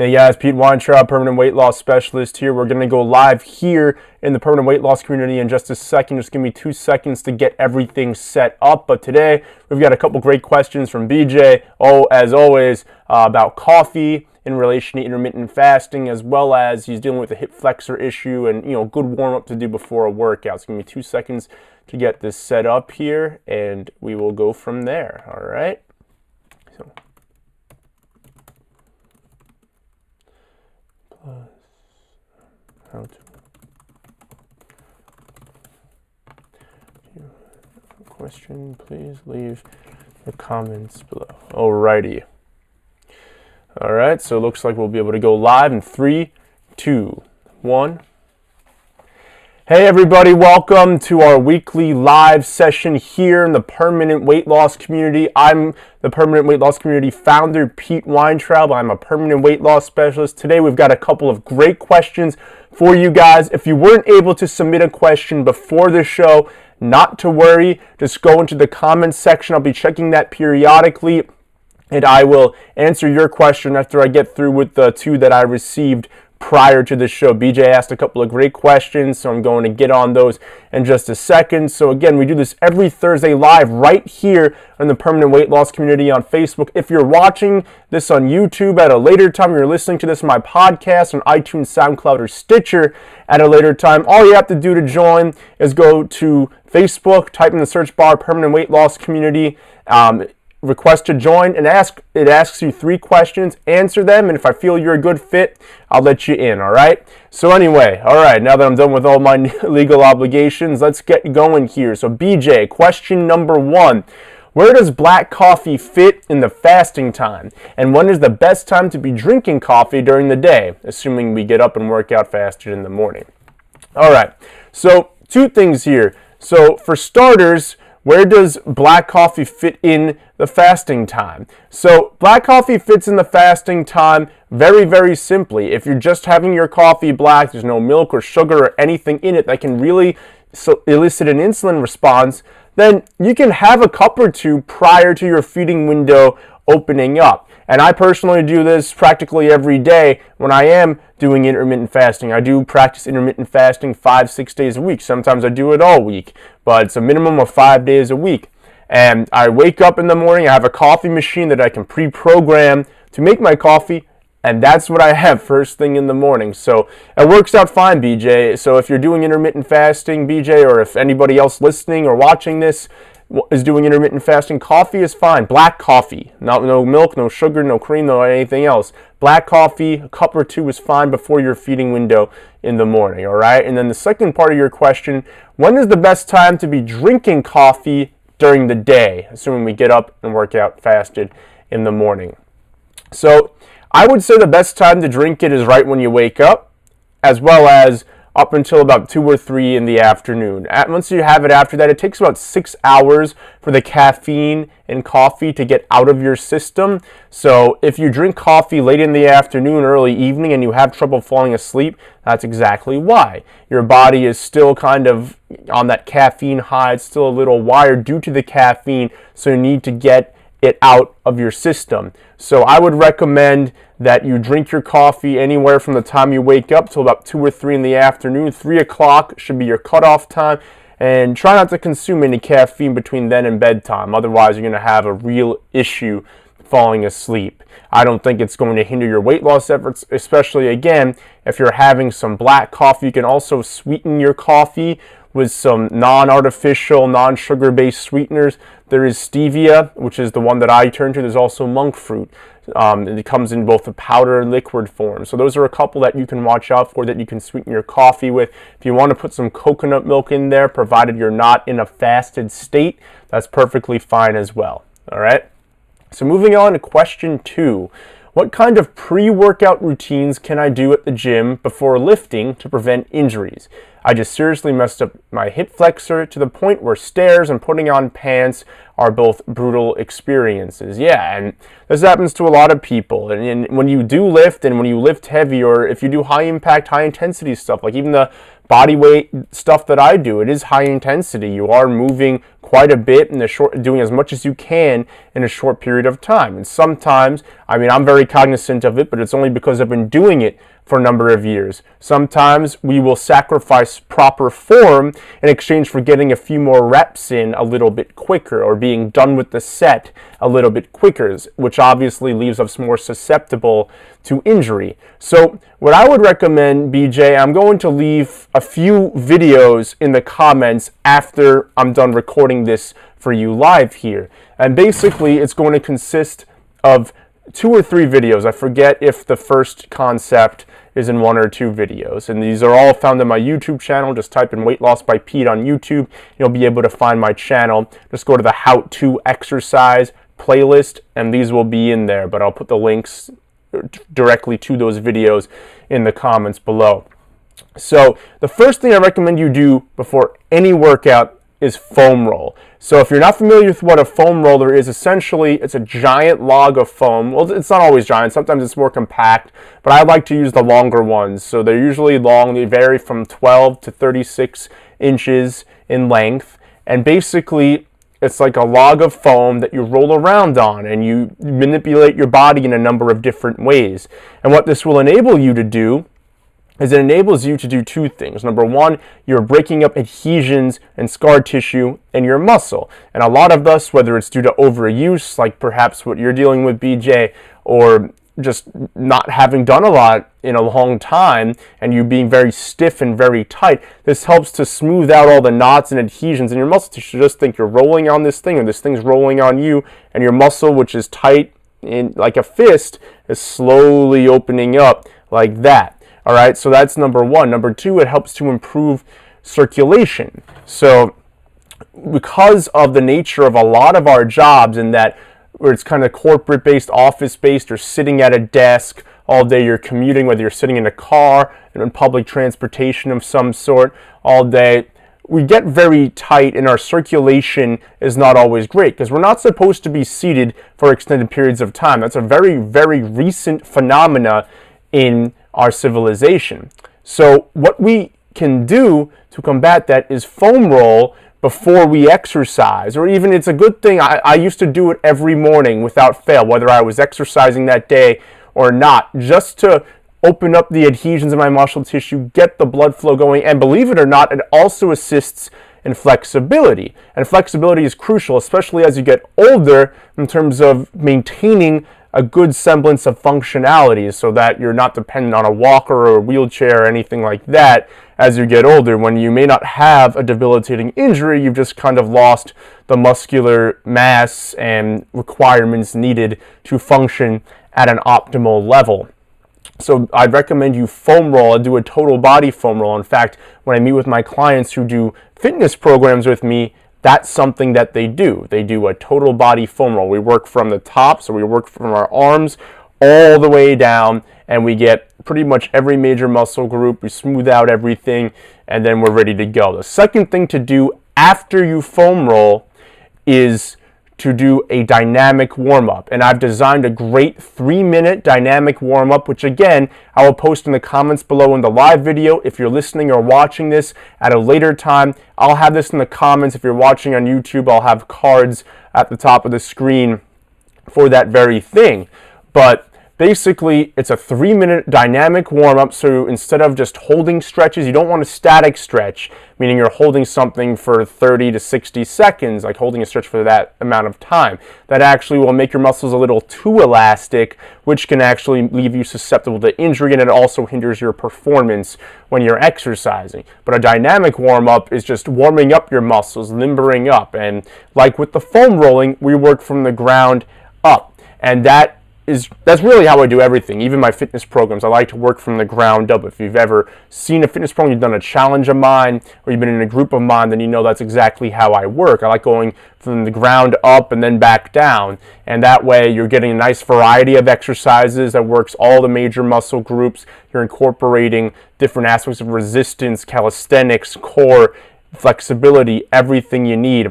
Hey guys, Pete Weintraub, Permanent Weight Loss Specialist here. We're going to go live here in the Permanent Weight Loss community in just a second. Just give me 2 seconds to get everything set up. But today, we've got a couple great questions from BJ, as always, about coffee in relation to intermittent fasting, as well as he's dealing with a hip flexor issue and, good warm-up to do before a workout. So give me 2 seconds to get this set up here, and we will go from there, all right? So. How to question, please leave your comments below. Alrighty. Alright, so it looks like we'll be able to go live in 3, 2, 1. Hey everybody, welcome to our weekly live session here in the Permanent Weight Loss community. I'm the Permanent Weight Loss community founder, Pete Weintraub. I'm a Permanent Weight Loss Specialist. Today we've got a couple of great questions for you guys. If you weren't able to submit a question before the show, not to worry. Just go into the comments section. I'll be checking that periodically, and I will answer your question after I get through with the 2 that I received prior to the show. BJ asked a couple of great questions, so I'm going to get on those in just a second. So again, we do this every Thursday live right here in the Permanent Weight Loss community on Facebook. If you're watching this on YouTube at a later time, you're listening to this on my podcast on iTunes, SoundCloud, or Stitcher at a later time, all you have to do to join is go to Facebook, type in the search bar Permanent Weight Loss community, request to join, and it asks you 3 questions. Answer them, and if I feel you're a good fit, I'll let you in, all right? So anyway, all right, now that I'm done with all my legal obligations, let's get going here. So BJ, question number 1. Where does black coffee fit in the fasting time? And when is the best time to be drinking coffee during the day, assuming we get up and work out fasted in the morning? All right, so 2 things here. So for starters, where does black coffee fit in the fasting time? So black coffee fits in the fasting time very, very simply. If you're just having your coffee black, there's no milk or sugar or anything in it that can really elicit an insulin response, then you can have a cup or 2 prior to your feeding window opening up. And I personally do this practically every day when I am doing intermittent fasting. I do practice intermittent fasting 5-6 days a week. Sometimes I do it all week, but it's a minimum of 5 days a week. And I wake up in the morning, I have a coffee machine that I can pre-program to make my coffee, and that's what I have first thing in the morning. So it works out fine, BJ. So if you're doing intermittent fasting, BJ, or if anybody else listening or watching this is doing intermittent fasting, coffee is fine. Black coffee, no milk, no sugar, no cream, no anything else. Black coffee, a cup or 2 is fine before your feeding window in the morning, all right? And then the second part of your question, when is the best time to be drinking coffee during the day, assuming we get up and work out fasted in the morning? So I would say the best time to drink it is right when you wake up, as well as up until about 2 or 3 in the afternoon. Once you have it after that, it takes about 6 hours for the caffeine in coffee to get out of your system. So if you drink coffee late in the afternoon, early evening, and you have trouble falling asleep, that's exactly why. Your body is still kind of on that caffeine high. It's still a little wired due to the caffeine, so you need to get it out of your system. So I would recommend that you drink your coffee anywhere from the time you wake up till about 2 or 3 in the afternoon. 3 o'clock should be your cutoff time, and try not to consume any caffeine between then and bedtime. Otherwise, you're going to have a real issue falling asleep. I don't think it's going to hinder your weight loss efforts, especially, again, if you're having some black coffee. You can also sweeten your coffee with some non-artificial, non-sugar-based sweeteners. There is stevia, which is the one that I turn to. There's also monk fruit. It comes in both the powder and liquid form. So those are a couple that you can watch out for that you can sweeten your coffee with. If you want to put some coconut milk in there, provided you're not in a fasted state, that's perfectly fine as well. All right? So moving on to question 2. What kind of pre-workout routines can I do at the gym before lifting to prevent injuries? I just seriously messed up my hip flexor to the point where stairs and putting on pants are both brutal experiences. Yeah, and this happens to a lot of people. And when you do lift, and when you lift heavy, or if you do high impact, high intensity stuff, like even the body weight stuff that I do. It is high intensity. You are moving quite a bit in the short, doing as much as you can in a short period of time. And sometimes, I mean, I'm very cognizant of it, but it's only because I've been doing it for a number of years. Sometimes we will sacrifice proper form in exchange for getting a few more reps in a little bit quicker, or being done with the set a little bit quicker, which obviously leaves us more susceptible to injury. So what I would recommend, BJ, I'm going to leave a few videos in the comments after I'm done recording this for you live here. And basically it's going to consist of 2 or 3 videos. I forget if the first concept is in 1 or 2 videos. And these are all found on my YouTube channel. Just type in Weight Loss by Pete on YouTube. You'll be able to find my channel. Just go to the How To Exercise playlist, and these will be in there. But I'll put the links directly to those videos in the comments below. So the first thing I recommend you do before any workout is foam roll. So if you're not familiar with what a foam roller is, essentially it's a giant log of foam. Well, it's not always giant, sometimes it's more compact, but I like to use the longer ones. So they're usually long, they vary from 12 to 36 inches in length, and basically it's like a log of foam that you roll around on, and you manipulate your body in a number of different ways. And what this will enable you to do is it enables you to do 2 things. Number 1, you're breaking up adhesions and scar tissue in your muscle. And a lot of us, whether it's due to overuse, like perhaps what you're dealing with, BJ, or just not having done a lot in a long time, and you being very stiff and very tight, this helps to smooth out all the knots and adhesions in your muscle tissue. Just think you're rolling on this thing, or this thing's rolling on you, and your muscle, which is tight in like a fist, is slowly opening up like that. All right, so that's number 1. Number 2, it helps to improve circulation. So because of the nature of a lot of our jobs, in that where it's kind of corporate-based, office-based, or sitting at a desk all day, you're commuting, whether you're sitting in a car, in public transportation of some sort all day, we get very tight, and our circulation is not always great because we're not supposed to be seated for extended periods of time. That's a very, very recent phenomena in our civilization. So what we can do to combat that is foam roll before we exercise, or even it's a good thing. I used to do it every morning without fail, whether I was exercising that day or not, just to open up the adhesions in my muscle tissue, get the blood flow going, and believe it or not, it also assists in flexibility. And flexibility is crucial, especially as you get older, in terms of maintaining a good semblance of functionality, so that you're not dependent on a walker or a wheelchair or anything like that as you get older. When you may not have a debilitating injury, you've just kind of lost the muscular mass and requirements needed to function at an optimal level. So I'd recommend you foam roll and do a total body foam roll. In fact, when I meet with my clients who do fitness programs with me, that's something that they do. They do a total body foam roll. We work from the top, so we work from our arms all the way down, and we get pretty much every major muscle group. We smooth out everything, and then we're ready to go. The second thing to do after you foam roll is to do a dynamic warm-up. And I've designed a great 3-minute dynamic warm-up, which again, I will post in the comments below in the live video. If you're listening or watching this at a later time, I'll have this in the comments. If you're watching on YouTube, I'll have cards at the top of the screen for that very thing. But basically, it's a 3-minute dynamic warm-up, so instead of just holding stretches, you don't want a static stretch, meaning you're holding something for 30 to 60 seconds, like holding a stretch for that amount of time. That actually will make your muscles a little too elastic, which can actually leave you susceptible to injury, and it also hinders your performance when you're exercising. But a dynamic warm-up is just warming up your muscles, limbering up, and like with the foam rolling, we work from the ground up, and that's really how I do everything. Even my fitness programs, I like to work from the ground up. If you've ever seen a fitness program, you've done a challenge of mine, or you've been in a group of mine, then you know that's exactly how I work. I like going from the ground up and then back down. And that way you're getting a nice variety of exercises that works all the major muscle groups. You're incorporating different aspects of resistance, calisthenics, core, flexibility, everything you need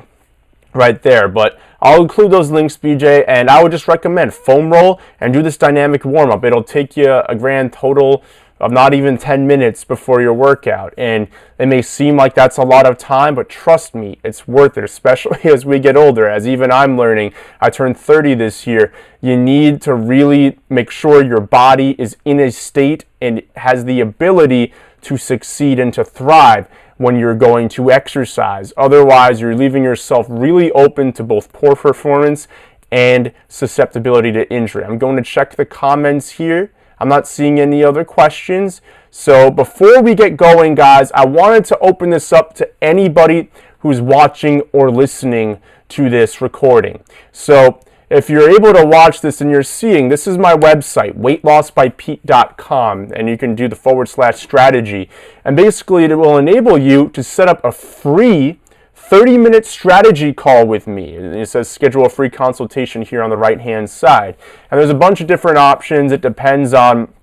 right there. But I'll include those links, BJ, and I would just recommend foam roll and do this dynamic warm-up. It'll take you a grand total of not even 10 minutes before your workout. And it may seem like that's a lot of time, but trust me, it's worth it, especially as we get older. As even I'm learning, I turned 30 this year. You need to really make sure your body is in a state and has the ability to succeed and to thrive when you're going to exercise. Otherwise, you're leaving yourself really open to both poor performance and susceptibility to injury. I'm going to check the comments here. I'm not seeing any other questions. So before we get going, guys, I wanted to open this up to anybody who's watching or listening to this recording. So if you're able to watch this and you're seeing, this is my website, weightlossbypete.com, and you can do the /strategy. And basically it will enable you to set up a free 30-minute strategy call with me. It says schedule a free consultation here on the right-hand side. And there's a bunch of different options. It depends on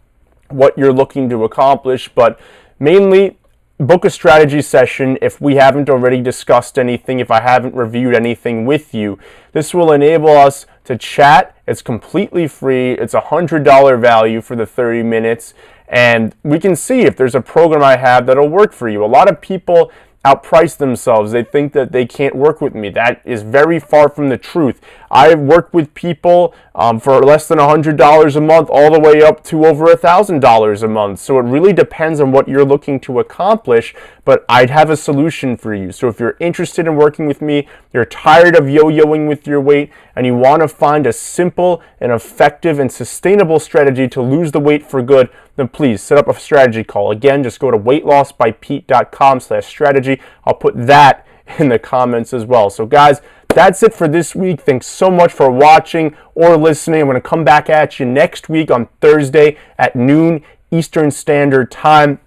what you're looking to accomplish, but mainly book a strategy session if we haven't already discussed anything, if I haven't reviewed anything with you. This will enable us to chat. It's completely free. It's a $100 value for the 30 minutes, and we can see if there's a program I have that'll work for you. A lot of people outprice themselves. They think that they can't work with me. That is very far from the truth. I've worked with people for less than $100 a month all the way up to over $1,000 a month. So it really depends on what you're looking to accomplish, but I'd have a solution for you. So if you're interested in working with me, you're tired of yo-yoing with your weight, and you want to find a simple and effective and sustainable strategy to lose the weight for good, then please set up a strategy call. Again, just go to weightlossbypete.com/strategy. I'll put that in the comments as well. So guys, that's it for this week. Thanks so much for watching or listening. I'm going to come back at you next week on Thursday at noon Eastern Standard Time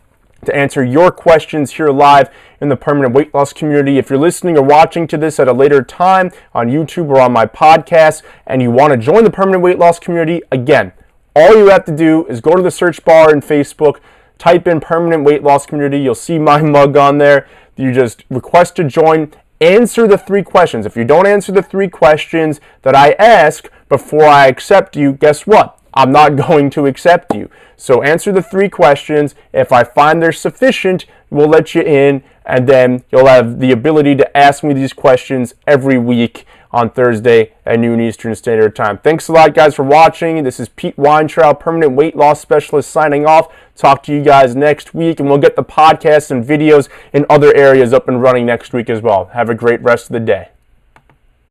to answer your questions here live in the permanent weight loss community. If you're listening or watching to this at a later time on YouTube or on my podcast and you want to join the permanent weight loss community, again, all you have to do is go to the search bar in Facebook, type in permanent weight loss community. You'll see my mug on there. You just request to join, answer the 3 questions. If you don't answer the 3 questions that I ask before I accept you, guess what? I'm not going to accept you. So answer the 3 questions. If I find they're sufficient, we'll let you in, and then you'll have the ability to ask me these questions every week on Thursday at noon Eastern Standard Time. Thanks a lot, guys, for watching. This is Pete Weintraub, permanent weight loss specialist, signing off. Talk to you guys next week, and we'll get the podcasts and videos in other areas up and running next week as well. Have a great rest of the day.